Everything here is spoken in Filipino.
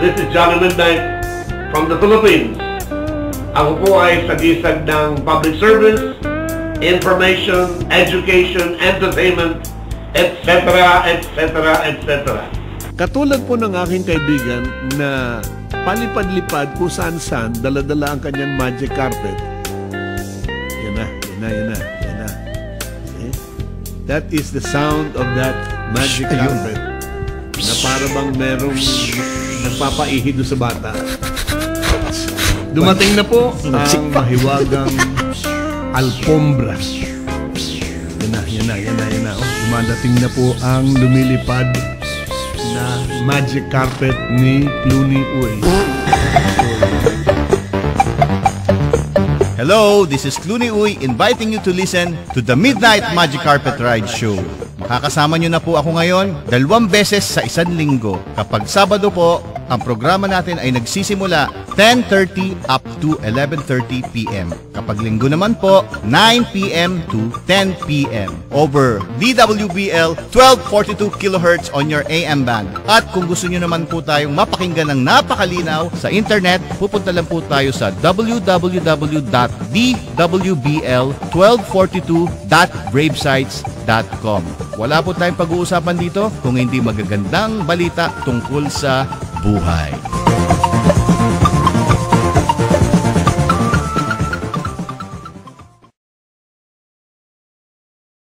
This is Johnny Midnight from the Philippines. Ako po ay sagisag ng public service, information, education, entertainment, etc., etc., etc. Katulad po ng aking kaibigan na palipad-lipad kung saan-saan, dala-dala ang kanyang magic carpet. Yan na. Okay? That is the sound of that magic carpet. Na para bang merong nagpapaihi doon sa bata. Dumating na po ang mahiwagang alfombra. Yan na. Oh, dumadating na po ang lumilipad na magic carpet ni Clooney Uy. Hello, this is Clooney Uy inviting you to listen to the Midnight Magic Carpet Ride Show. Makakasama nyo na po ako ngayon 2 beses sa isang linggo. Kapag Sabado po, ang programa natin ay nagsisimula 10:30 up to 11:30 p.m. Kapag Linggo naman po, 9 p.m. to 10 p.m. over DWBL 1242 kHz on your AM band. At kung gusto nyo naman po tayong mapakinggan ng napakalinaw sa internet, pupunta lang po tayo sa www.dwbl1242.bravesites.com. Wala po tayong pag-uusapan dito kung hindi magagandang balita tungkol sa buhay.